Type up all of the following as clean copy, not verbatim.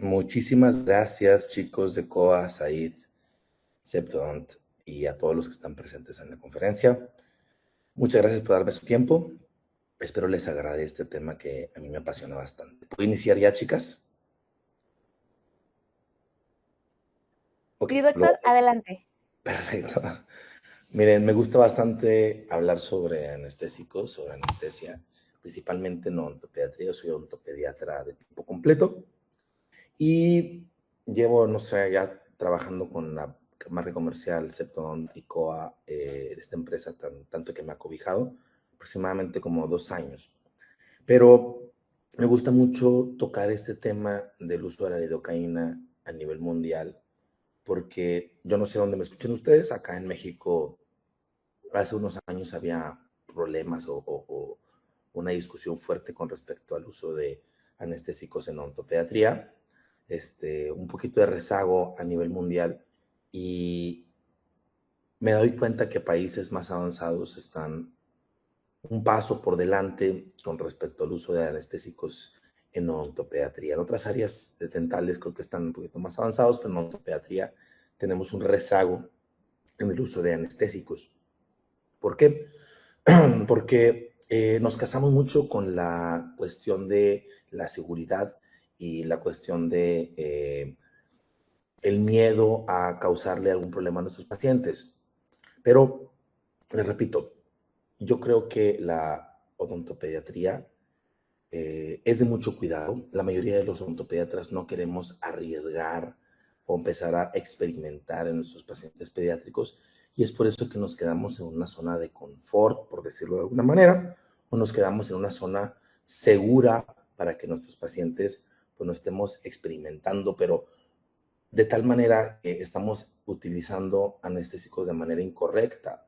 Muchísimas gracias, chicos de COA, Said, Septodont y a todos los que están presentes en la conferencia. Muchas gracias por darme su tiempo. Espero les agrade este tema que a mí me apasiona bastante. ¿Puedo iniciar ya, chicas? Ok, Sí, doctor, adelante. perfecto. Miren, me gusta bastante hablar sobre anestésicos, sobre anestesia, principalmente en odontopediatría. Yo soy odontopediatra de tiempo completo y llevo, no sé, ya trabajando con la marca comercial Septodont y COA, esta empresa tanto que me ha cobijado, aproximadamente como 2 años. Pero me gusta mucho tocar este tema del uso de la lidocaína a nivel mundial, porque yo no sé dónde me escuchen ustedes, acá en México hace unos años había problemas o una discusión fuerte con respecto al uso de anestésicos en odontopediatría, un poquito de rezago a nivel mundial y me doy cuenta que países más avanzados están un paso por delante con respecto al uso de anestésicos en odontopediatría. En otras áreas dentales creo que están un poquito más avanzados, pero en odontopediatría tenemos un rezago en el uso de anestésicos. ¿Por qué? Porque nos casamos mucho con la cuestión de la seguridad y la cuestión de el miedo a causarle algún problema a nuestros pacientes. Pero, les repito, yo creo que la odontopediatría es de mucho cuidado. La mayoría de los odontopediatras no queremos arriesgar o empezar a experimentar en nuestros pacientes pediátricos y es por eso que nos quedamos en una zona de confort, por decirlo de alguna manera, o nos quedamos en una zona segura para que nuestros pacientes pues no estemos experimentando, pero de tal manera que estamos utilizando anestésicos de manera incorrecta,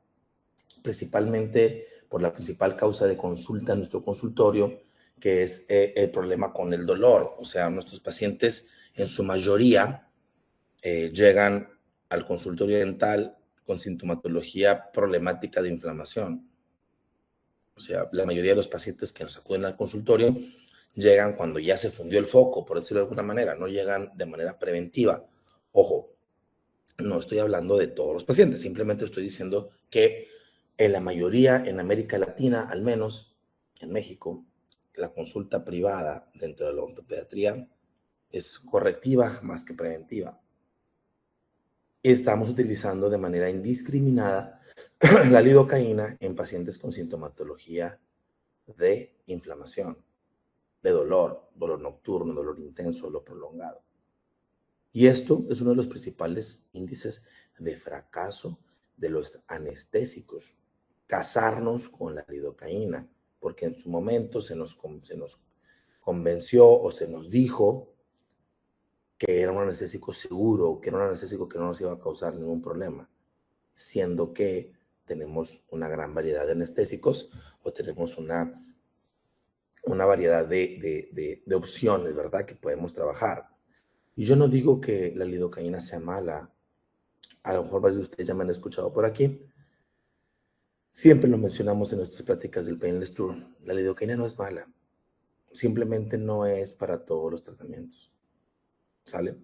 principalmente por la principal causa de consulta en nuestro consultorio, que es el problema con el dolor. O sea, nuestros pacientes en su mayoría llegan al consultorio dental con sintomatología problemática de inflamación. O sea, la mayoría de los pacientes que nos acuden al consultorio llegan cuando ya se fundió el foco, por decirlo de alguna manera, no llegan de manera preventiva. Ojo, no estoy hablando de todos los pacientes, simplemente estoy diciendo que en la mayoría, en América Latina, al menos en México, la consulta privada dentro de la odontopediatría es correctiva más que preventiva. Estamos utilizando de manera indiscriminada la lidocaína en pacientes con sintomatología de inflamación, de dolor, dolor nocturno, dolor intenso, dolor prolongado. Y esto es uno de los principales índices de fracaso de los anestésicos, casarnos con la lidocaína, porque en su momento se nos convenció o se nos dijo que era un anestésico seguro, que era un anestésico que no nos iba a causar ningún problema, siendo que tenemos una gran variedad de anestésicos o tenemos una variedad de opciones, ¿verdad?, que podemos trabajar. Y yo no digo que la lidocaína sea mala, a lo mejor varios de ustedes ya me han escuchado por aquí. Siempre lo mencionamos en nuestras pláticas del Painless Tour. La lidocaína no es mala, simplemente no es para todos los tratamientos, ¿sale?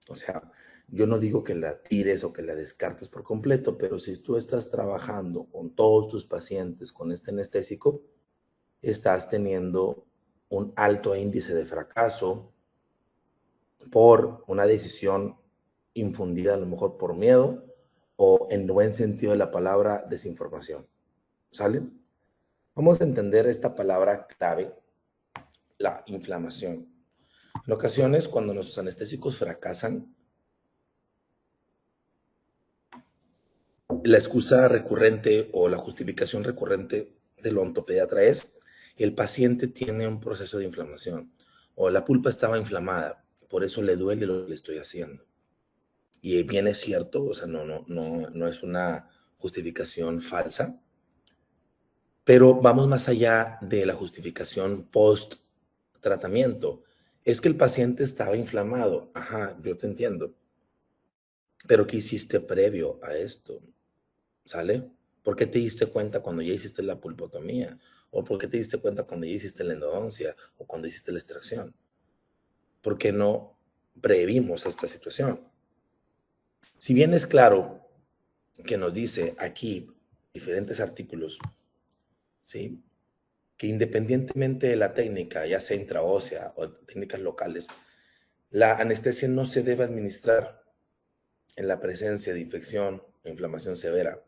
O sea, yo no digo que la tires o que la descartes por completo, pero si tú estás trabajando con todos tus pacientes con este anestésico, estás teniendo un alto índice de fracaso por una decisión infundida a lo mejor por miedo o en buen sentido de la palabra desinformación. ¿Sale? Vamos a entender esta palabra clave, la inflamación. En ocasiones, cuando nuestros anestésicos fracasan, la excusa recurrente o la justificación recurrente del odontopediatra es el paciente tiene un proceso de inflamación o la pulpa estaba inflamada, por eso le duele lo que le estoy haciendo. Y bien es cierto, o sea, no es una justificación falsa, pero vamos más allá de la justificación post tratamiento. Es que el paciente estaba inflamado. Ajá, yo te entiendo. Pero ¿qué hiciste previo a esto? ¿Sale? ¿Por qué te diste cuenta cuando ya hiciste la pulpotomía? ¿O por qué te diste cuenta cuando ya hiciste la endodoncia o cuando hiciste la extracción? ¿por qué no previmos esta situación? Si bien es claro que nos dice aquí diferentes artículos, ¿sí?, que independientemente de la técnica, ya sea intraósea o técnicas locales, la anestesia no se debe administrar en la presencia de infección o inflamación severa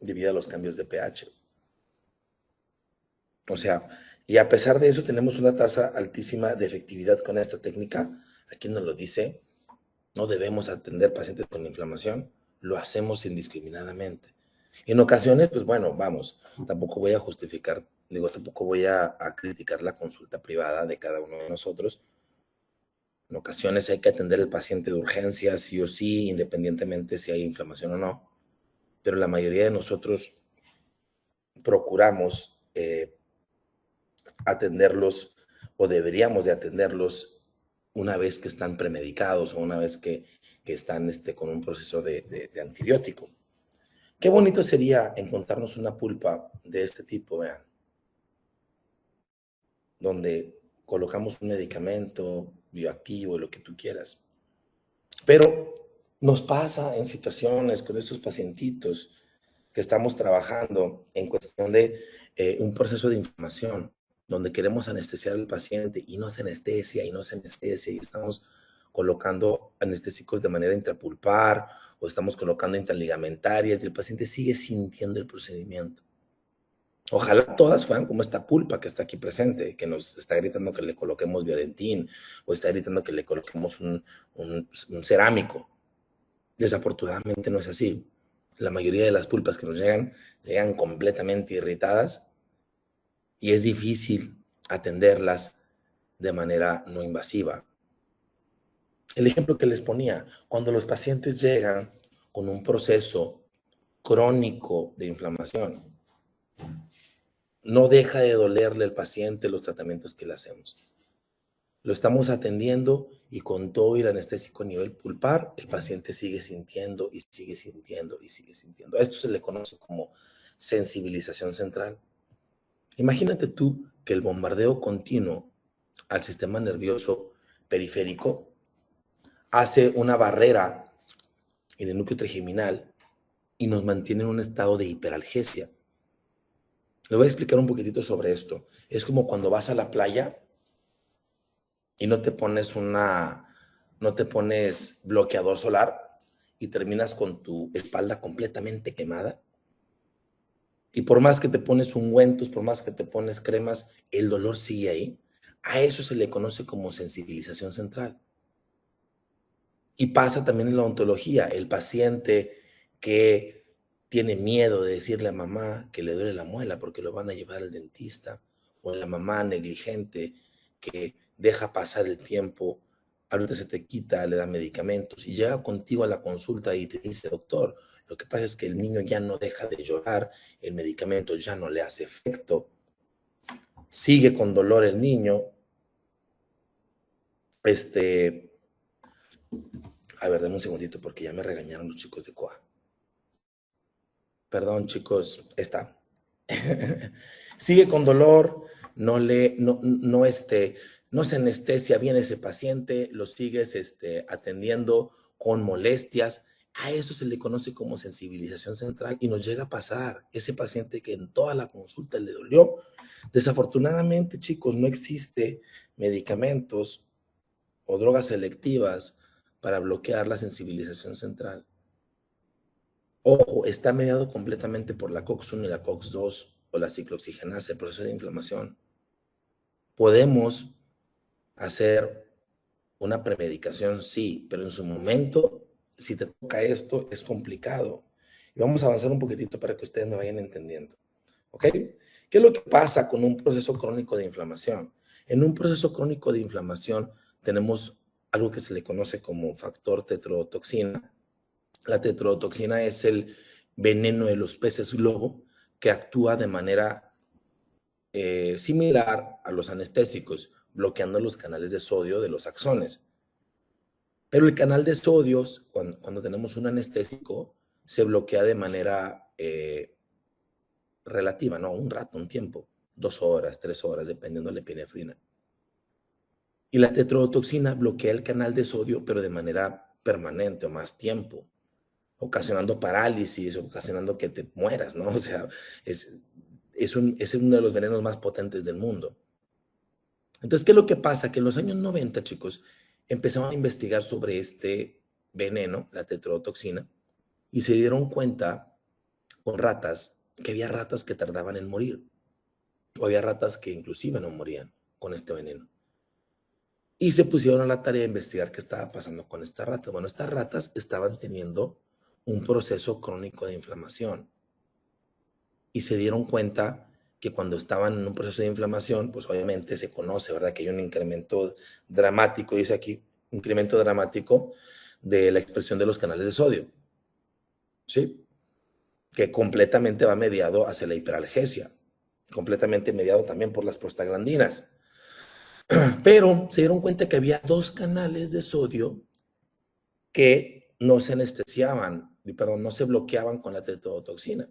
debido a los cambios de pH. O sea, y a pesar de eso tenemos una tasa altísima de efectividad con esta técnica. Aquí nos lo dice, no debemos atender pacientes con inflamación, lo hacemos indiscriminadamente. En ocasiones, pues bueno, vamos, tampoco voy a justificar, tampoco voy a criticar la consulta privada de cada uno de nosotros. En ocasiones hay que atender al paciente de urgencia, sí o sí, independientemente si hay inflamación o no. Pero la mayoría de nosotros procuramos atenderlos o deberíamos de atenderlos una vez que están premedicados o una vez que están con un proceso de antibiótico. Qué bonito sería encontrarnos una pulpa de este tipo, vean, donde colocamos un medicamento bioactivo, lo que tú quieras. Pero nos pasa en situaciones con estos pacientitos que estamos trabajando en cuestión de un proceso de inflamación, donde queremos anestesiar al paciente y no se anestesia y no se anestesia y estamos colocando anestésicos de manera intrapulpar o estamos colocando intraligamentarias y el paciente sigue sintiendo el procedimiento. Ojalá todas fueran como esta pulpa que está aquí presente, que nos está gritando que le coloquemos biodentín o está gritando que le coloquemos un cerámico. Desafortunadamente no es así. La mayoría de las pulpas que nos llegan completamente irritadas y es difícil atenderlas de manera no invasiva. El ejemplo que les ponía, cuando los pacientes llegan con un proceso crónico de inflamación, no deja de dolerle al paciente los tratamientos que le hacemos. Lo estamos atendiendo y con todo el anestésico a nivel pulpar, el paciente sigue sintiendo y sigue sintiendo y sigue sintiendo. A esto se le conoce como sensibilización central. Imagínate tú que el bombardeo continuo al sistema nervioso periférico hace una barrera en el núcleo trigeminal y nos mantiene en un estado de hiperalgesia. Le voy a explicar un poquitito sobre esto. Es como cuando vas a la playa y no te pones bloqueador solar y terminas con tu espalda completamente quemada. Y por más que te pones ungüentos, por más que te pones cremas, el dolor sigue ahí. A eso se le conoce como sensibilización central. Y pasa también en la odontología. El paciente que tiene miedo de decirle a mamá que le duele la muela porque lo van a llevar al dentista, o la mamá negligente que deja pasar el tiempo, ahorita se te quita, le da medicamentos y llega contigo a la consulta y te dice, doctor, lo que pasa es que el niño ya no deja de llorar, el medicamento ya no le hace efecto, sigue con dolor el niño, a ver, dame un segundito porque ya me regañaron los chicos de COA. Perdón, chicos, está. Sigue con dolor, no se anestesia bien ese paciente, lo sigues atendiendo con molestias. A eso se le conoce como sensibilización central y nos llega a pasar ese paciente que en toda la consulta le dolió. Desafortunadamente, chicos, no existe medicamentos o drogas selectivas para bloquear la sensibilización central. Ojo, está mediado completamente por la COX-1 y la COX-2 o la ciclooxigenasa, el proceso de inflamación. Podemos hacer una premedicación, sí, pero en su momento, si te toca esto, es complicado. Y vamos a avanzar un poquitito para que ustedes me vayan entendiendo. ¿Ok? ¿Qué es lo que pasa con un proceso crónico de inflamación? En un proceso crónico de inflamación tenemos algo que se le conoce como factor tetrodotoxina. La tetrodotoxina es el veneno de los peces globo que actúa de manera similar a los anestésicos, bloqueando los canales de sodio de los axones. Pero el canal de sodio, cuando tenemos un anestésico, se bloquea de manera relativa, ¿no? Un rato, un tiempo, 2 horas, 3 horas, dependiendo de la epinefrina. Y la tetrodotoxina bloquea el canal de sodio, pero de manera permanente o más tiempo, ocasionando parálisis, ocasionando que te mueras, ¿no? O sea, es, es uno de los venenos más potentes del mundo. Entonces, ¿qué es lo que pasa? Que en los años 90, chicos, empezaron a investigar sobre este veneno, la tetrodotoxina, y se dieron cuenta con ratas que había ratas que tardaban en morir, o había ratas que inclusive no morían con este veneno. Y se pusieron a la tarea de investigar qué estaba pasando con estas ratas. Bueno, estas ratas estaban teniendo un proceso crónico de inflamación y se dieron cuenta que cuando estaban en un proceso de inflamación, pues obviamente se conoce, ¿verdad? Que hay un incremento dramático, dice aquí, incremento dramático de la expresión de los canales de sodio, ¿sí? Que completamente va mediado hacia la hiperalgesia, completamente mediado también por las prostaglandinas. Pero se dieron cuenta que había dos canales de sodio que no se anestesiaban, perdón, no se bloqueaban con la tetrodotoxina.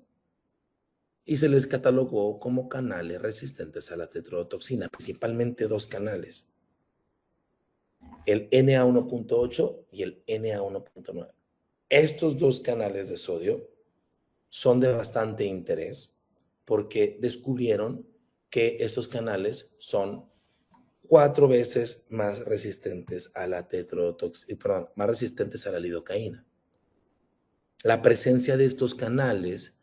Y se les catalogó como canales resistentes a la tetrodotoxina, principalmente dos canales, el Na1.8 y el Na1.9. Estos dos canales de sodio son de bastante interés porque descubrieron que estos canales son 4 veces más resistentes a la tetrodotoxina, perdón, más resistentes a la lidocaína. La presencia de estos canales,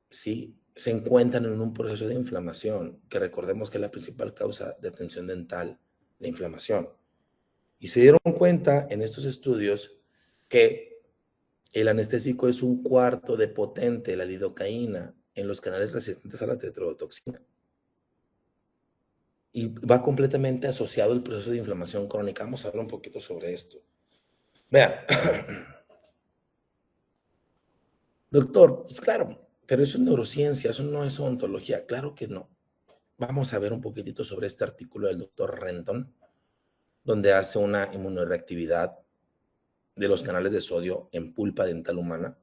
¿sí?, se encuentran en un proceso de inflamación, que recordemos que es la principal causa de tensión dental, la inflamación. Y se dieron cuenta en estos estudios que el anestésico es un cuarto de potente, la lidocaína, en los canales resistentes a la tetrodotoxina. Y va completamente asociado al proceso de inflamación crónica. Vamos a hablar un poquito sobre esto. Vean, doctor, pues claro, pero eso es neurociencia, eso no es odontología. Claro que no. Vamos a ver un poquitito sobre este artículo del doctor Renton, donde hace una inmunoreactividad de los canales de sodio en pulpa dental humana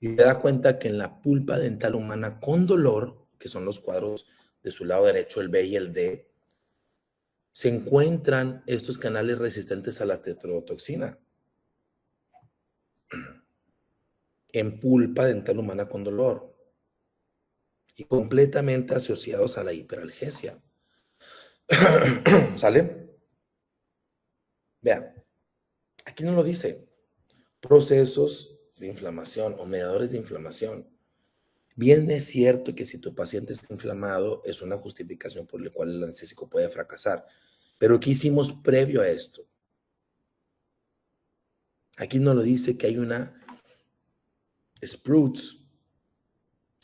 y se da cuenta que en la pulpa dental humana con dolor, que son los cuadros de su lado derecho, el B y el D, se encuentran estos canales resistentes a la tetrodotoxina en pulpa dental humana con dolor y completamente asociados a la hiperalgesia. ¿Sale? Vean, aquí no lo dice. Procesos de inflamación o mediadores de inflamación. Bien es cierto que si tu paciente está inflamado es una justificación por la cual el anestésico puede fracasar. Pero ¿qué hicimos previo a esto? Aquí no lo dice que hay una sprouts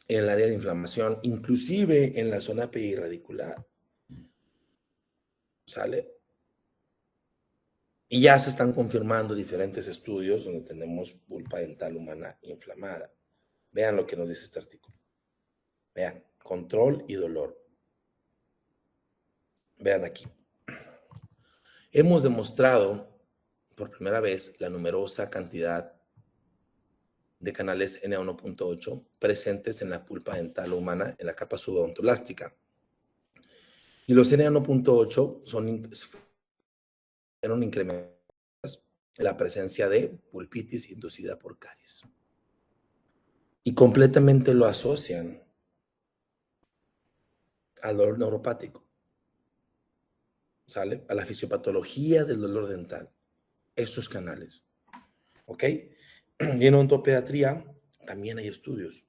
en el área de inflamación, inclusive en la zona perirradicular. ¿Sale? Y ya se están confirmando diferentes estudios donde tenemos pulpa dental humana inflamada. Vean lo que nos dice este artículo. Vean, control y dolor. Vean aquí. Hemos demostrado por primera vez la numerosa cantidad de canales Na1.8 presentes en la pulpa dental humana en la capa subodontolástica. Y los Na1.8 fueron incrementados en la presencia de pulpitis inducida por caries. Y completamente lo asocian al dolor neuropático, ¿sale? A la fisiopatología del dolor dental, esos canales, ¿ok? Y en odontopediatría también hay estudios.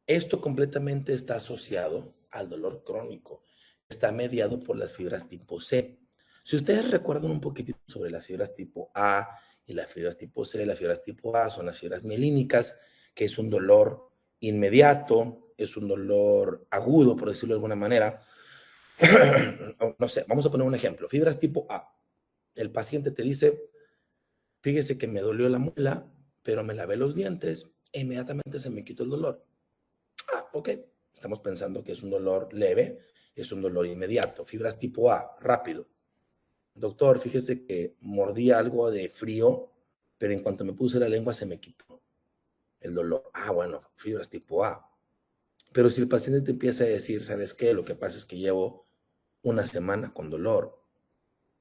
Esto completamente está asociado al dolor crónico, está mediado por las fibras tipo C. Si ustedes recuerdan un poquitito sobre las fibras tipo A y las fibras tipo C, las fibras tipo A son las fibras mielínicas, que es un dolor inmediato, es un dolor agudo, por decirlo de alguna manera. No sé, vamos a poner un ejemplo. Fibras tipo A. El paciente te dice, fíjese que me dolió la muela, pero me lavé los dientes e inmediatamente se me quitó el dolor. Ah, ok. Estamos pensando que es un dolor leve, es un dolor inmediato. Fibras tipo A, rápido. Doctor, fíjese que mordí algo de frío, pero en cuanto me puse la lengua se me quitó el dolor. Ah, bueno, fibras tipo A. Pero si el paciente te empieza a decir, ¿sabes qué? Lo que pasa es que llevo una semana con dolor,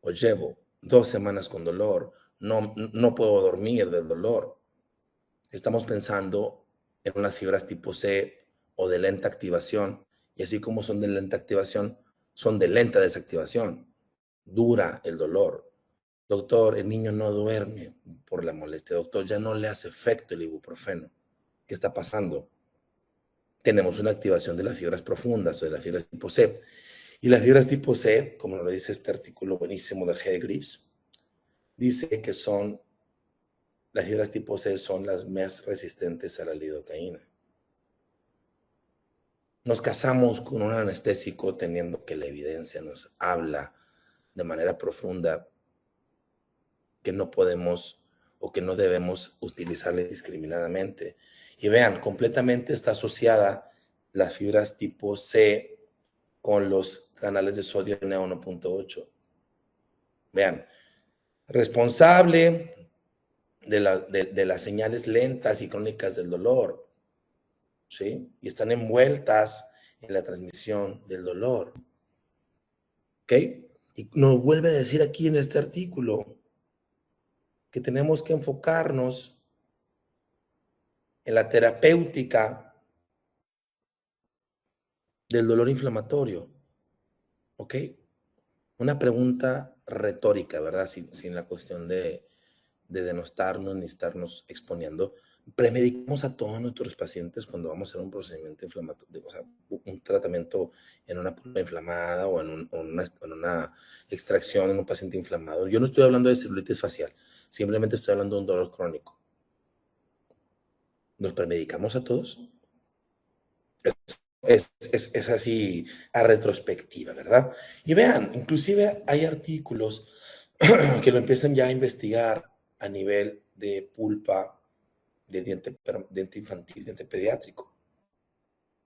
o llevo 2 semanas con dolor, no puedo dormir del dolor. Estamos pensando en unas fibras tipo C o de lenta activación, y así como son de lenta activación, son de lenta desactivación. Dura el dolor. Doctor, el niño no duerme por la molestia. Doctor, ya no le hace efecto el ibuprofeno. ¿Qué está pasando? Tenemos una activación de las fibras profundas o de las fibras tipo C. Y las fibras tipo C, como lo dice este artículo buenísimo de Head Grips, dice que las fibras tipo C son las más resistentes a la lidocaína. Nos casamos con un anestésico teniendo que la evidencia nos habla de manera profunda que no podemos o que no debemos utilizarla indiscriminadamente. Y vean, completamente está asociada las fibras tipo C con los canales de sodio Na1.8. Vean, responsable de las señales lentas y crónicas del dolor, ¿sí? Y están envueltas en la transmisión del dolor, ¿ok? Y nos vuelve a decir aquí en este artículo que tenemos que enfocarnos en la terapéutica del dolor inflamatorio, ¿ok? Una pregunta retórica, ¿verdad? Sin la cuestión de denostarnos ni estarnos exponiendo. Premedicamos a todos nuestros pacientes cuando vamos a hacer un procedimiento inflamatorio, o sea, un tratamiento en una pulpa inflamada o en una extracción en un paciente inflamado. Yo no estoy hablando de celulitis facial, simplemente estoy hablando de un dolor crónico. ¿Nos premedicamos a todos? Es así a retrospectiva, ¿verdad? Y vean, inclusive hay artículos que lo empiezan ya a investigar a nivel de pulpa de diente infantil, diente pediátrico.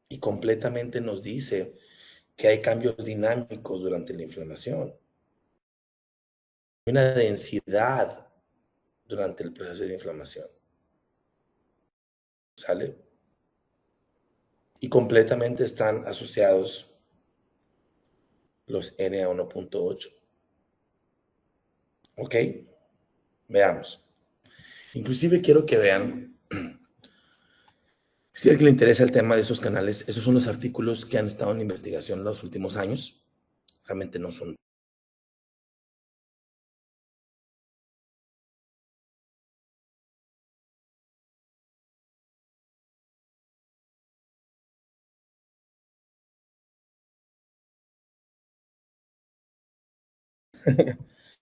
Y completamente nos dice que hay cambios dinámicos durante la inflamación. Hay una densidad durante el proceso de inflamación. ¿Sale? Y completamente están asociados los Na1.8. ¿Ok? Veamos. Inclusive quiero que vean, si a alguien le interesa el tema de esos canales, esos son los artículos que han estado en investigación en los últimos años. Realmente no son.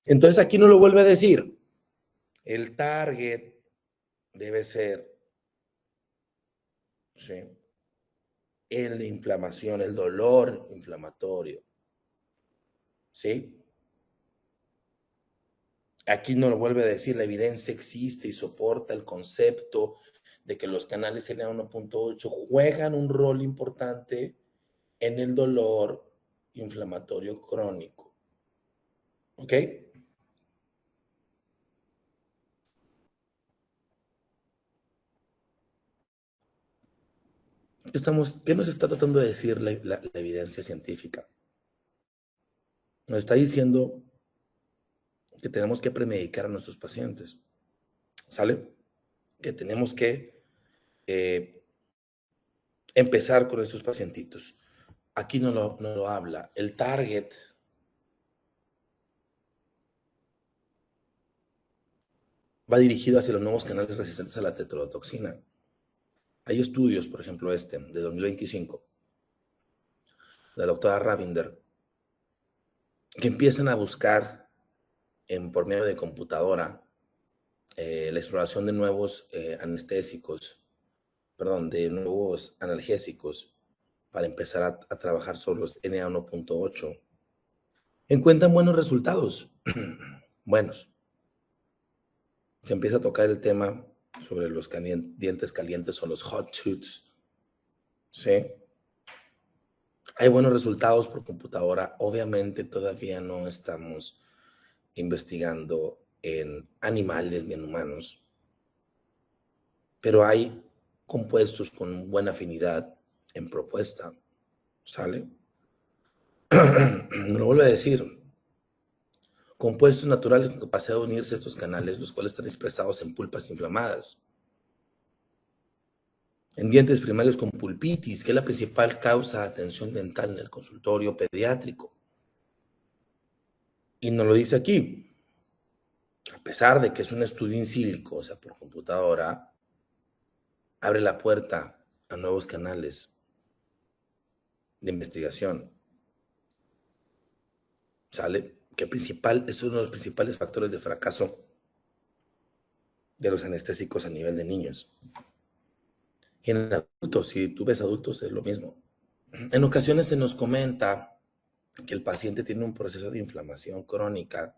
Entonces aquí no lo vuelve a decir. El target debe ser, ¿sí?, en la inflamación, el dolor inflamatorio, ¿sí? Aquí no lo vuelve a decir, la evidencia existe y soporta el concepto de que los canales Na1.8 juegan un rol importante en el dolor inflamatorio crónico, ¿ok? ¿Qué nos está tratando de decir la evidencia científica? Nos está diciendo que tenemos que premedicar a nuestros pacientes, ¿sale? Que tenemos que eh, empezar con estos pacientitos. Aquí no lo habla. El target va dirigido hacia los nuevos canales resistentes a la tetrodotoxina. Hay estudios, por ejemplo, de 2025, de la doctora Ravinder, que empiezan a buscar por medio de computadora la exploración de nuevos anestésicos, perdón, de nuevos analgésicos para empezar a trabajar sobre los Na1.8. Encuentran buenos resultados, buenos. Se empieza a tocar el tema sobre los dientes calientes o los hot tooths, ¿sí? Hay buenos resultados por computadora. Obviamente todavía no estamos investigando en animales ni en humanos, pero hay compuestos con buena afinidad en propuesta, ¿sale? Me lo vuelvo a decir. Compuestos naturales con capacidad de unirse a estos canales, los cuales están expresados en pulpas inflamadas, en dientes primarios con pulpitis, que es la principal causa de atención dental en el consultorio pediátrico. Y nos lo dice aquí, a pesar de que es un estudio in silico, o sea, por computadora, abre la puerta a nuevos canales de investigación, ¿sale? Que es uno de los principales factores de fracaso de los anestésicos a nivel de niños. Y en adultos, si tú ves adultos, es lo mismo. En ocasiones se nos comenta que el paciente tiene un proceso de inflamación crónica,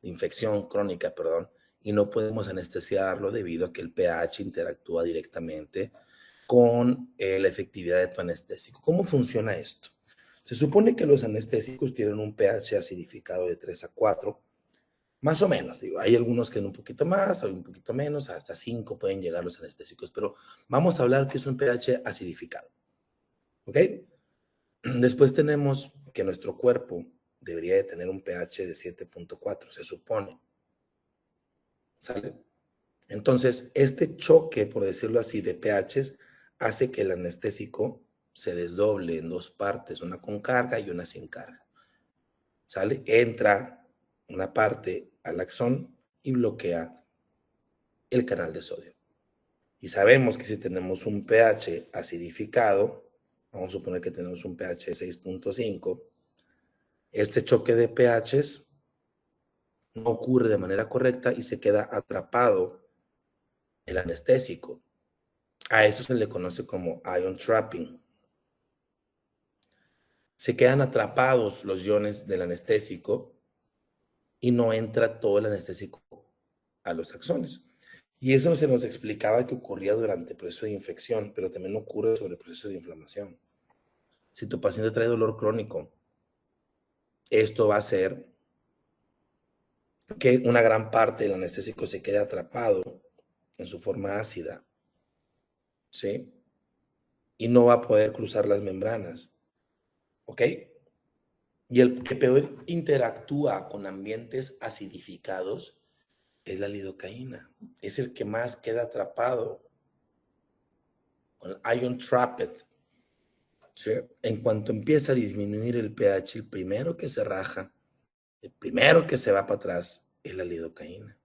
de infección crónica, perdón, y no podemos anestesiarlo debido a que el pH interactúa directamente con la efectividad de tu anestésico. ¿Cómo funciona esto? Se supone que los anestésicos tienen un pH acidificado de 3 a 4, más o menos, digo, hay algunos que en un poquito más, hay un poquito menos, hasta 5 pueden llegar los anestésicos, pero vamos a hablar que es un pH acidificado, ¿ok? Después tenemos que nuestro cuerpo debería de tener un pH de 7.4, se supone, ¿sale? Entonces, este choque, por decirlo así, de pHs hace que el anestésico se desdoble en dos partes, una con carga y una sin carga, ¿sale? Entra una parte al axón y bloquea el canal de sodio. Y sabemos que si tenemos un pH acidificado, vamos a suponer que tenemos un pH de 6.5, este choque de pHs no ocurre de manera correcta y se queda atrapado el anestésico. A eso se le conoce como ion trapping. Se quedan atrapados los iones del anestésico y no entra todo el anestésico a los axones. Y eso se nos explicaba que ocurría durante el proceso de infección, pero también ocurre sobre el proceso de inflamación. Si tu paciente trae dolor crónico, esto va a hacer que una gran parte del anestésico se quede atrapado en su forma ácida, ¿sí? Y no va a poder cruzar las membranas, ¿ok? Y el que peor interactúa con ambientes acidificados es la lidocaína. Es el que más queda atrapado con ion trapped, ¿sí? En cuanto empieza a disminuir el pH, el primero que se raja, el primero que se va para atrás es la lidocaína,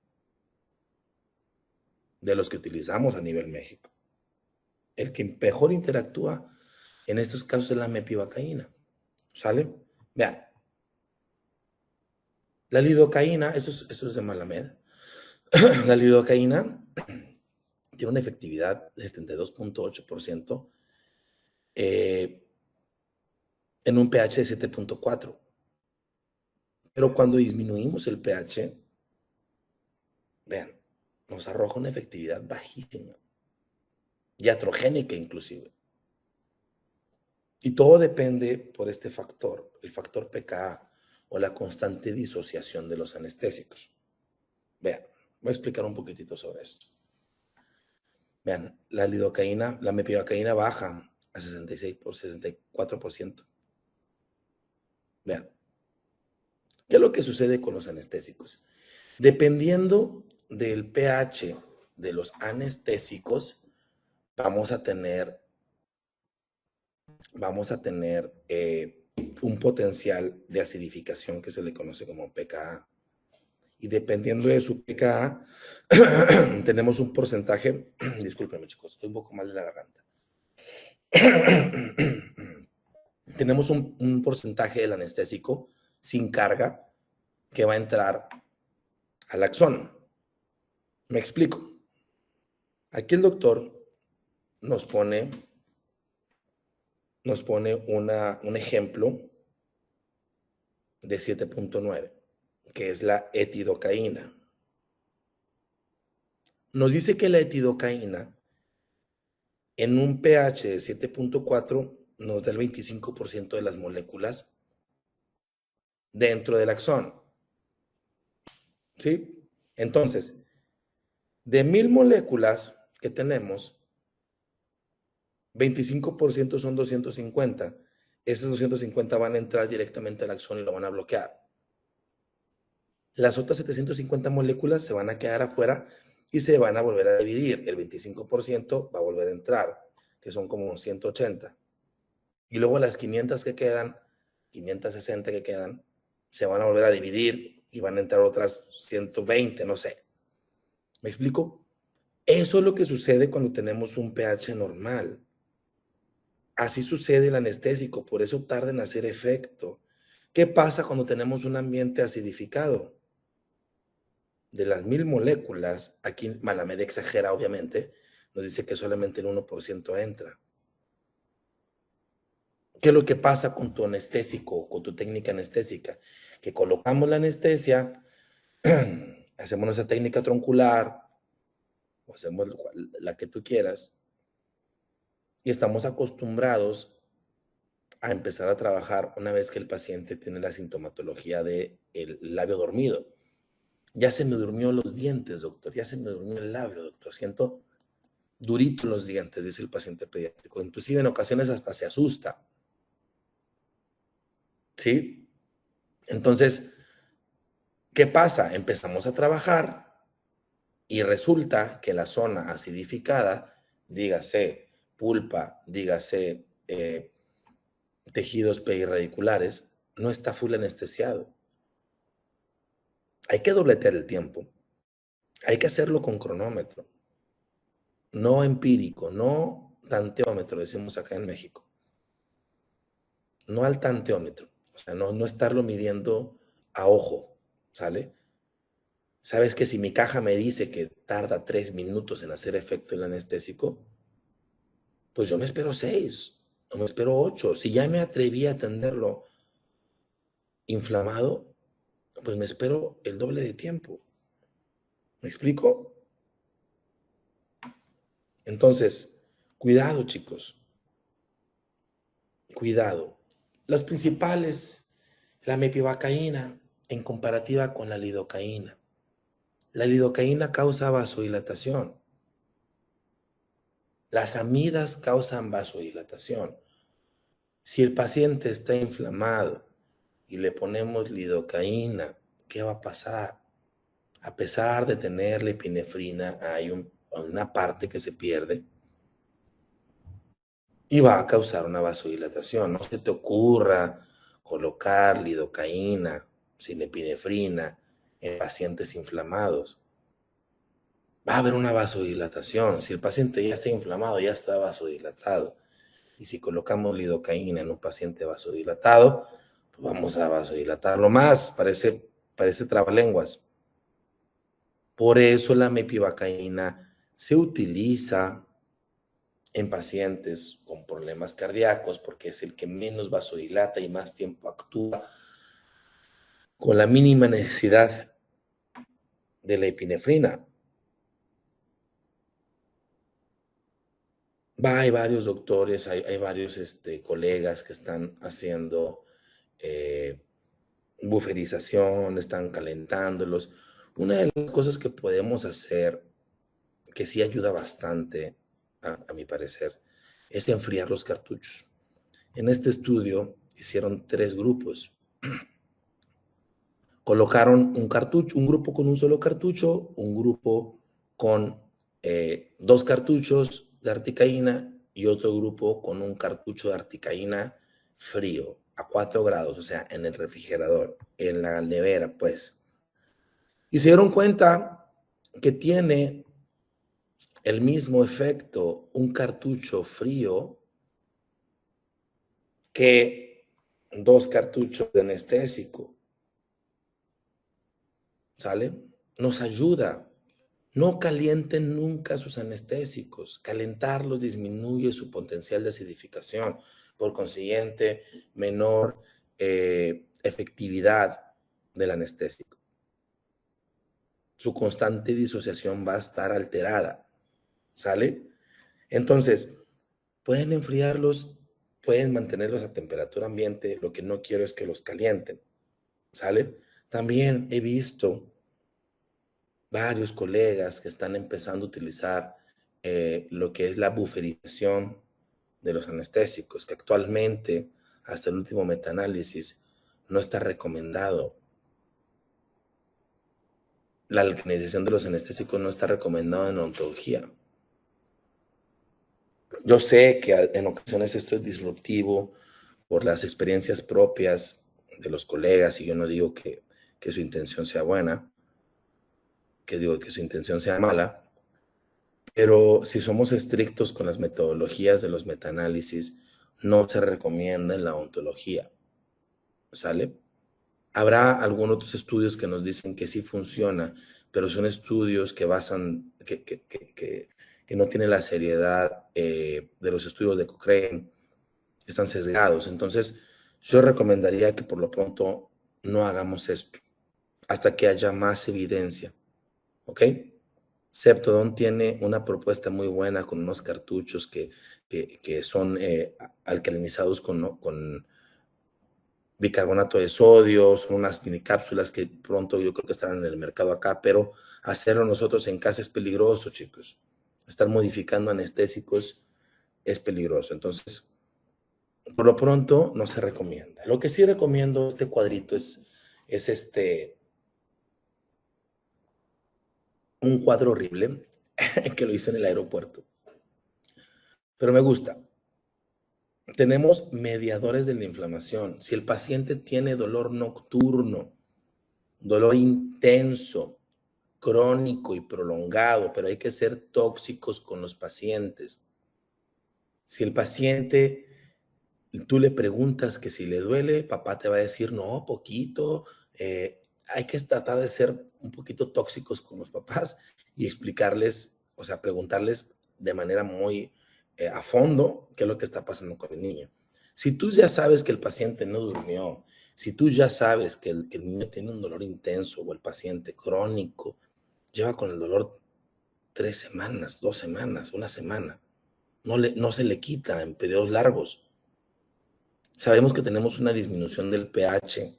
de los que utilizamos a nivel México. El que mejor interactúa en estos casos es la mepivacaína, ¿sale? Vean, la lidocaína, eso es de Malamed. La lidocaína tiene una efectividad del 72.8% en un pH de 7.4. Pero cuando disminuimos el pH, vean, nos arroja una efectividad bajísima, iatrogénica inclusive. Y todo depende por este factor, el factor pKa o la constante disociación de los anestésicos. Vean, voy a explicar un poquitito sobre esto. Vean, la lidocaína, la mepivacaína baja a 64%. Vean, ¿qué es lo que sucede con los anestésicos? Dependiendo del pH de los anestésicos, vamos a tener un potencial de acidificación que se le conoce como pKa. Y dependiendo de su pKa, tenemos un porcentaje, discúlpenme chicos, estoy un poco mal de la garganta. Tenemos un porcentaje del anestésico sin carga que va a entrar al axón. Me explico. Aquí el doctor nos pone un ejemplo de 7.9, que es la etidocaína. Nos dice que la etidocaína en un pH de 7.4 nos da el 25% de las moléculas dentro del axón. ¿Sí? Entonces, de 1000 moléculas que tenemos, 25% son 250. Esos 250 van a entrar directamente al axón y lo van a bloquear. Las otras 750 moléculas se van a quedar afuera y se van a volver a dividir. El 25% va a volver a entrar, que son como 180. Y luego las 500 que quedan, 560 que quedan, se van a volver a dividir y van a entrar otras 120, no sé. ¿Me explico? Eso es lo que sucede cuando tenemos un pH normal. Así sucede el anestésico, por eso tarda en hacer efecto. ¿Qué pasa cuando tenemos un ambiente acidificado? De las 1000 moléculas, aquí Malamud exagera obviamente, nos dice que solamente el 1% entra. ¿Qué es lo que pasa con tu anestésico, con tu técnica anestésica? Que colocamos la anestesia, hacemos esa técnica troncular, o hacemos la que tú quieras, y estamos acostumbrados a empezar a trabajar una vez que el paciente tiene la sintomatología del labio dormido. Ya se me durmió los dientes, doctor, ya se me durmió el labio, doctor, siento durito los dientes, dice el paciente pediátrico. Inclusive en ocasiones hasta se asusta. ¿Sí? Entonces, ¿qué pasa? Empezamos a trabajar y resulta que la zona acidificada, dígase pulpa, dígase tejidos perirradiculares, no está full anestesiado. Hay que dobletear el tiempo. Hay que hacerlo con cronómetro, no empírico, no tanteómetro, decimos acá en México. No al tanteómetro, o sea, no estarlo midiendo a ojo, ¿sale? ¿Sabes que si mi caja me dice que tarda 3 minutos en hacer efecto el anestésico, pues yo me espero 6, o me espero 8. Si ya me atreví a atenderlo inflamado, pues me espero el doble de tiempo. ¿Me explico? Entonces, cuidado, chicos. Cuidado. Las principales, la mepivacaína en comparativa con la lidocaína. La lidocaína causa vasodilatación. Las amidas causan vasodilatación. Si el paciente está inflamado y le ponemos lidocaína, ¿qué va a pasar? A pesar de tener la epinefrina, hay una parte que se pierde y va a causar una vasodilatación. No se te ocurra colocar lidocaína sin epinefrina en pacientes inflamados. Va a haber una vasodilatación. Si el paciente ya está inflamado, ya está vasodilatado. Y si colocamos lidocaína en un paciente vasodilatado, pues vamos a vasodilatarlo más. Parece trabalenguas. Por eso la mepivacaína se utiliza en pacientes con problemas cardíacos, porque es el que menos vasodilata y más tiempo actúa con la mínima necesidad de la epinefrina. Hay varios doctores, hay varios colegas que están haciendo buferización, están calentándolos. Una de las cosas que podemos hacer, que sí ayuda bastante, a mi parecer, es enfriar los cartuchos. En este estudio hicieron 3 grupos. Colocaron un cartucho, un grupo con un solo cartucho, un grupo con 2 cartuchos de articaína y otro grupo con un cartucho de articaína frío, a 4 grados, o sea, en el refrigerador, en la nevera, pues. Y se dieron cuenta que tiene el mismo efecto un cartucho frío que 2 cartuchos de anestésico. ¿Sale? Nos ayuda. No calienten nunca sus anestésicos. Calentarlos disminuye su potencial de acidificación. Por consiguiente, menor efectividad del anestésico. Su constante disociación va a estar alterada. ¿Sale? Entonces, pueden enfriarlos, pueden mantenerlos a temperatura ambiente. Lo que no quiero es que los calienten. ¿Sale? También he visto varios colegas que están empezando a utilizar lo que es la buferización de los anestésicos, que actualmente, hasta el último metaanálisis, no está recomendado. La alcalinización de los anestésicos no está recomendada en odontología. Yo sé que en ocasiones esto es disruptivo por las experiencias propias de los colegas, y yo no digo que su intención sea buena, que digo que su intención sea mala, pero si somos estrictos con las metodologías de los metaanálisis, no se recomienda en la odontología, ¿sale? Habrá algunos otros estudios que nos dicen que sí funciona, pero son estudios que basan, que no tienen la seriedad de los estudios de Cochrane, están sesgados. Entonces, yo recomendaría que por lo pronto no hagamos esto hasta que haya más evidencia, ¿ok? Septodon tiene una propuesta muy buena con unos cartuchos que son alcalinizados con bicarbonato de sodio, son unas mini cápsulas que pronto yo creo que estarán en el mercado acá, pero hacerlo nosotros en casa es peligroso, chicos. Estar modificando anestésicos es peligroso. Entonces, por lo pronto no se recomienda. Lo que sí recomiendo, este cuadrito es un cuadro horrible que lo hice en el aeropuerto, pero me gusta. Tenemos mediadores de la inflamación. Si el paciente tiene dolor nocturno, dolor intenso, crónico y prolongado, pero hay que ser tóxicos con los pacientes. Si el paciente, tú le preguntas que si le duele, papá te va a decir, no, poquito. Hay que tratar de ser un poquito tóxicos con los papás y explicarles, o sea, preguntarles de manera muy a fondo qué es lo que está pasando con el niño. Si tú ya sabes que el paciente no durmió, si tú ya sabes que el niño tiene un dolor intenso o el paciente crónico, lleva con el dolor 3 semanas, 2 semanas, una semana, no se le quita en periodos largos. Sabemos que tenemos una disminución del pH,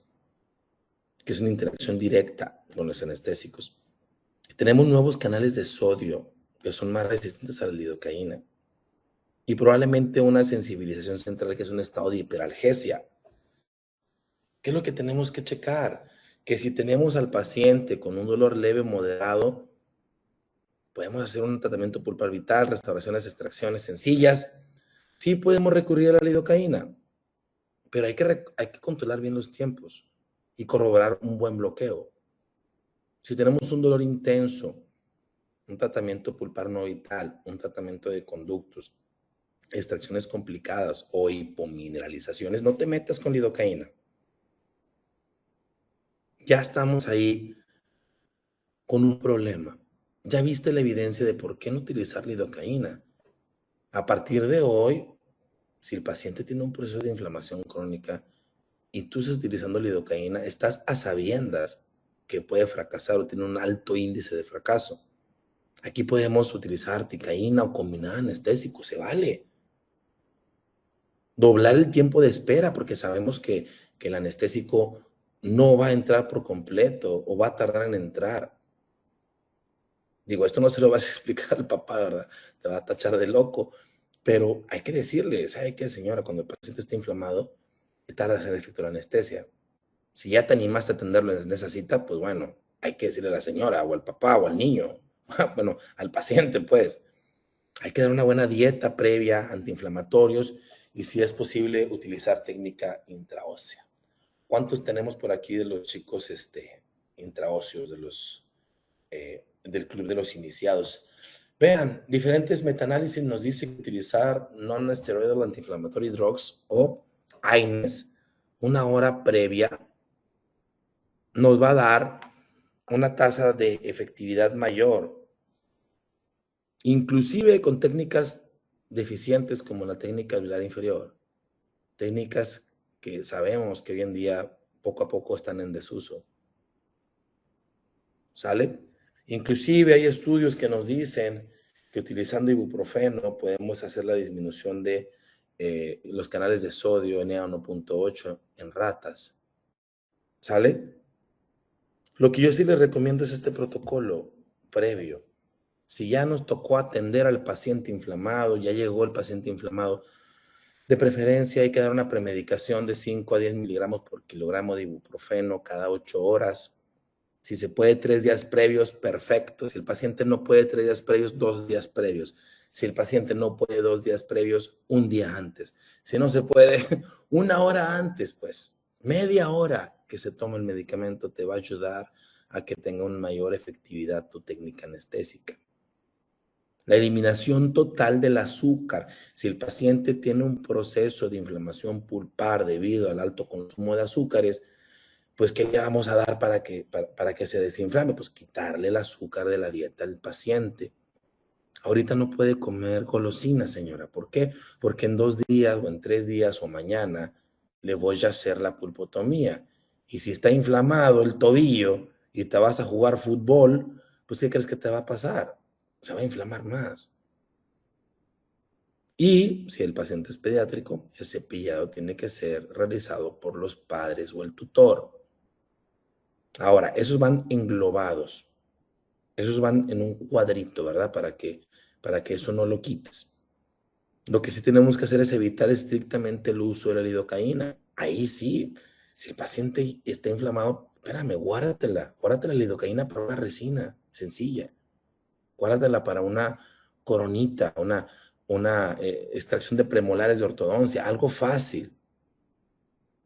que es una interacción directa con los anestésicos. Tenemos nuevos canales de sodio que son más resistentes a la lidocaína y probablemente una sensibilización central que es un estado de hiperalgesia. ¿Qué es lo que tenemos que checar? Que si tenemos al paciente con un dolor leve moderado, podemos hacer un tratamiento pulpar vital, restauraciones, extracciones sencillas. Sí podemos recurrir a la lidocaína, pero hay que controlar bien los tiempos y corroborar un buen bloqueo. Si tenemos un dolor intenso, un tratamiento pulpar no vital, un tratamiento de conductos, extracciones complicadas o hipomineralizaciones, no te metas con lidocaína. Ya estamos ahí con un problema. Ya viste la evidencia de por qué no utilizar lidocaína. A partir de hoy, si el paciente tiene un proceso de inflamación crónica y tú estás utilizando lidocaína, estás a sabiendas que puede fracasar o tiene un alto índice de fracaso. Aquí podemos utilizar articaína o combinar anestésico, se vale. Doblar el tiempo de espera porque sabemos que el anestésico no va a entrar por completo o va a tardar en entrar. Digo, esto no se lo vas a explicar al papá, ¿verdad? Te va a tachar de loco, pero hay que decirle, ¿sabe qué, señora? Cuando el paciente está inflamado, tarda en hacer efecto la anestesia. Si ya te animaste a atenderlo en esa cita, pues bueno, hay que decirle a la señora o al papá o al niño, bueno, al paciente, pues. Hay que dar una buena dieta previa, antiinflamatorios y si es posible utilizar técnica intraósea. ¿Cuántos tenemos por aquí de los chicos intraóseos, del club de los iniciados? Vean, diferentes metaanálisis nos dicen que utilizar non-steroidal anti-inflammatory drugs o AINES una hora previa nos va a dar una tasa de efectividad mayor, inclusive con técnicas deficientes como la técnica alveolar inferior, técnicas que sabemos que hoy en día poco a poco están en desuso. ¿Sale? Inclusive hay estudios que nos dicen que utilizando ibuprofeno podemos hacer la disminución de los canales de sodio Na1.8 en ratas. ¿Sale? Lo que yo sí les recomiendo es este protocolo previo. Si ya nos tocó atender al paciente inflamado, ya llegó el paciente inflamado, De preferencia hay que dar una premedicación de 5 a 10 miligramos por kilogramo de ibuprofeno cada 8 horas. Si se puede 3 días previos, perfecto. Si el paciente no puede 3 días previos, 2 días previos. Si el paciente no puede 2 días previos, un día antes. Si no se puede, una hora antes, pues media hora que se tome el medicamento te va a ayudar a que tenga una mayor efectividad tu técnica anestésica. La eliminación total del azúcar. Si el paciente tiene un proceso de inflamación pulpar debido al alto consumo de azúcares, pues ¿qué le vamos a dar para que se desinflame? Pues quitarle el azúcar de la dieta al paciente. Ahorita no puede comer golosinas, señora. ¿Por qué? Porque en 2 días o en 3 días o mañana le voy a hacer la pulpotomía. Y si está inflamado el tobillo y te vas a jugar fútbol, pues ¿qué crees que te va a pasar? Se va a inflamar más. Y si el paciente es pediátrico, el cepillado tiene que ser realizado por los padres o el tutor. Ahora, esos van englobados, esos van en un cuadrito, ¿verdad? Para que eso no lo quites. Lo que sí tenemos que hacer es evitar estrictamente el uso de la lidocaína. Ahí sí, si el paciente está inflamado, espérame, guárdatela la lidocaína para una resina sencilla. Guárdatela para una coronita, una extracción de premolares de ortodoncia, algo fácil.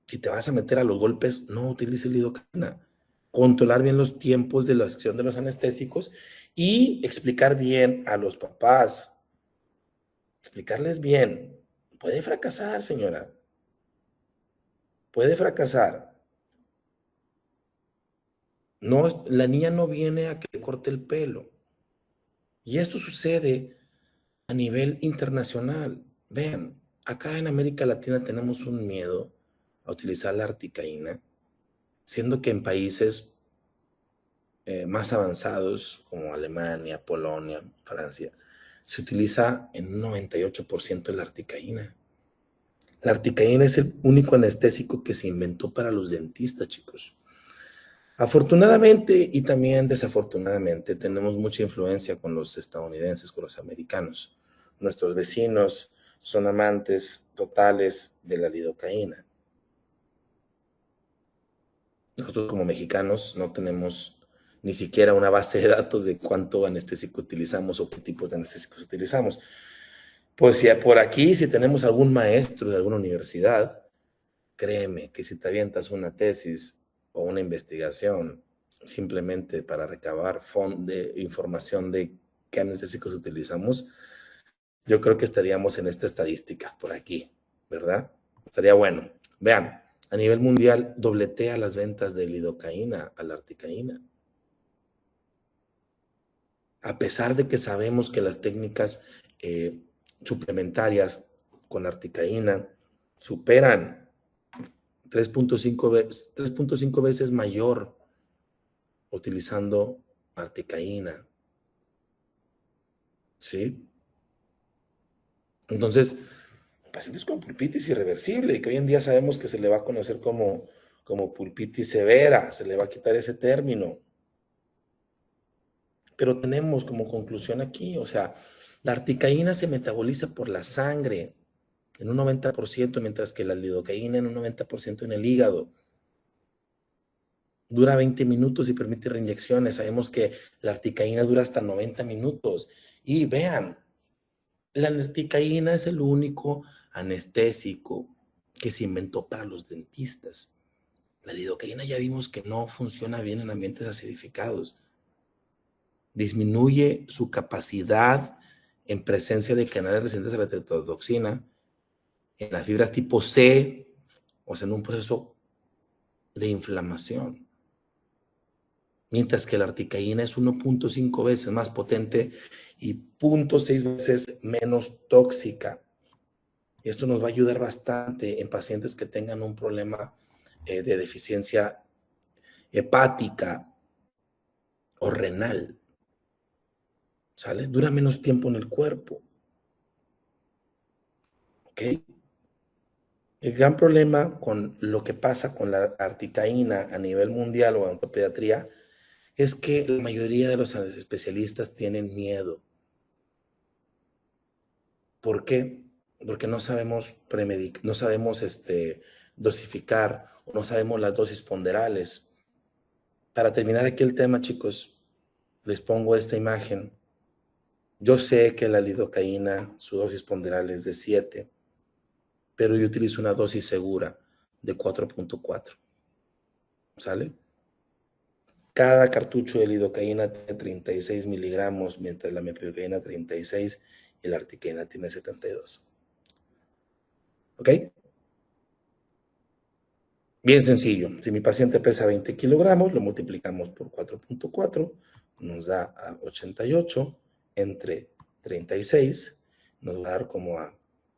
Si te vas a meter a los golpes, no utilices lidocaína. Controlar bien los tiempos de la acción de los anestésicos y explicar bien a los papás, explicarles bien. Puede fracasar, señora, puede fracasar. No, la niña no viene a que le corte el pelo. Y esto sucede a nivel internacional. Vean, acá en América Latina tenemos un miedo a utilizar la articaína, siendo que en países más avanzados como Alemania, Polonia, Francia, se utiliza en un 98% la articaína. La articaína es el único anestésico que se inventó para los dentistas, chicos. Afortunadamente y también desafortunadamente tenemos mucha influencia con los estadounidenses, con los americanos. Nuestros vecinos son amantes totales de la lidocaína. Nosotros como mexicanos no tenemos ni siquiera una base de datos de cuánto anestésico utilizamos o qué tipos de anestésicos utilizamos. Pues si por aquí, si tenemos algún maestro de alguna universidad, créeme que si te avientas una tesis o una investigación simplemente para recabar de información de qué anestésicos utilizamos, yo creo que estaríamos en esta estadística por aquí, ¿verdad? Estaría bueno. Vean, a nivel mundial dobletea las ventas de lidocaína a la articaína. A pesar de que sabemos que las técnicas suplementarias con articaína superan 3.5 veces mayor utilizando articaína, ¿sí? Entonces, pacientes con pulpitis irreversible, que hoy en día sabemos que se le va a conocer como pulpitis severa, se le va a quitar ese término. Pero tenemos como conclusión aquí, o sea, la articaína se metaboliza por la sangre en un 90%, mientras que la lidocaína en un 90% en el hígado. Dura 20 minutos y permite reinyecciones. Sabemos que la articaína dura hasta 90 minutos. Y vean, la articaína es el único anestésico que se inventó para los dentistas. La lidocaína ya vimos que no funciona bien en ambientes acidificados. Disminuye su capacidad en presencia de canales resistentes a la tetrodotoxina, en las fibras tipo C, o sea, en un proceso de inflamación. Mientras que la articaína es 1.5 veces más potente y 0.6 veces menos tóxica. Esto nos va a ayudar bastante en pacientes que tengan un problema de deficiencia hepática o renal. ¿Sale? Dura menos tiempo en el cuerpo. ¿Ok? El gran problema con lo que pasa con la articaína a nivel mundial o en pediatría es que la mayoría de los especialistas tienen miedo. ¿Por qué? porque no sabemos no sabemos dosificar, o no sabemos las dosis ponderales. Para terminar aquí el tema, chicos, les pongo esta imagen. Yo sé que la lidocaína, su dosis ponderal es de 7, pero yo utilizo una dosis segura de 4.4. ¿Sale? Cada cartucho de lidocaína tiene 36 miligramos, mientras la mepidocaína 36 y la articaína tiene 72. ¿Ok? Bien sencillo. Si mi paciente pesa 20 kilogramos, lo multiplicamos por 4.4, nos da a 88 entre 36, nos va a dar como a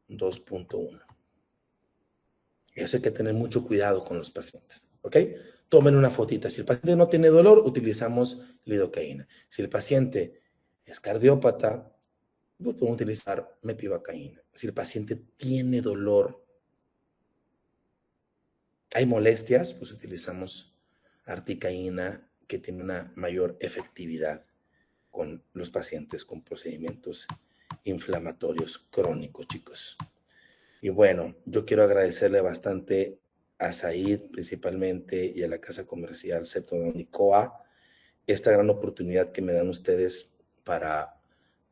2.1. Eso hay que tener mucho cuidado con los pacientes, ¿ok? Tomen una fotita. Si el paciente no tiene dolor, utilizamos lidocaína. Si el paciente es cardiópata, pues podemos utilizar mepivacaína. Si el paciente tiene dolor, hay molestias, pues utilizamos articaína, que tiene una mayor efectividad con los pacientes con procedimientos inflamatorios crónicos, chicos. Y bueno, yo quiero agradecerle bastante a Said principalmente y a la Casa Comercial Ceptodon y COA esta gran oportunidad que me dan ustedes para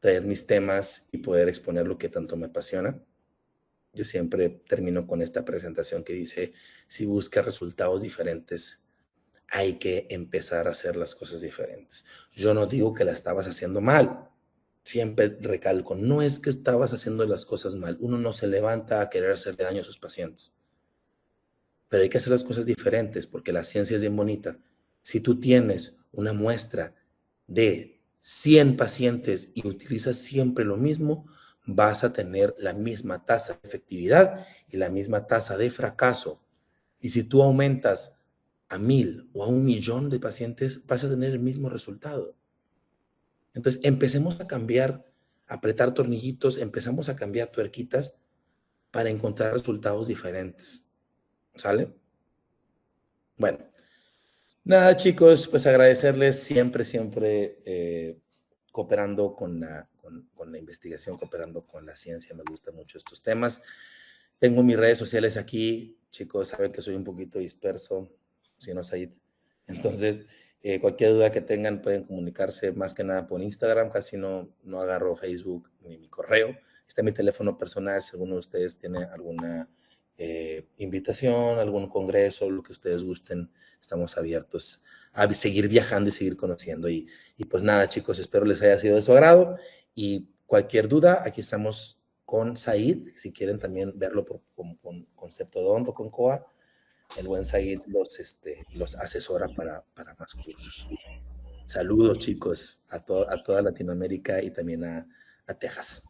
traer mis temas y poder exponer lo que tanto me apasiona. Yo siempre termino con esta presentación que dice, si buscas resultados diferentes, hay que empezar a hacer las cosas diferentes. Yo no digo que la estabas haciendo mal, siempre recalco, no es que estabas haciendo las cosas mal, uno no se levanta a querer hacerle daño a sus pacientes, pero hay que hacer las cosas diferentes porque la ciencia es bien bonita. Si tú tienes una muestra de 100 pacientes y utilizas siempre lo mismo, vas a tener la misma tasa de efectividad y la misma tasa de fracaso. Y si tú aumentas a 1000 o a 1 millón de pacientes, vas a tener el mismo resultado. Entonces, empecemos a cambiar, a apretar tornillitos, empezamos a cambiar tuerquitas para encontrar resultados diferentes. ¿Sale? Bueno, nada, chicos, pues agradecerles siempre cooperando con la investigación, cooperando con la ciencia. Me gustan mucho estos temas. Tengo mis redes sociales aquí. Chicos, saben que soy un poquito disperso, si no Said. Entonces, cualquier duda que tengan pueden comunicarse más que nada por Instagram. Casi no agarro Facebook ni mi correo. Está mi teléfono personal. Si alguno de ustedes tiene alguna invitación, algún congreso, lo que ustedes gusten, estamos abiertos a seguir viajando y seguir conociendo. Y pues nada, chicos, espero les haya sido de su agrado. Y cualquier duda, aquí estamos con Said, si quieren también verlo con Ceptodont o con COA, el buen Said los asesora para más cursos. Saludos, chicos, a toda Latinoamérica y también a Texas.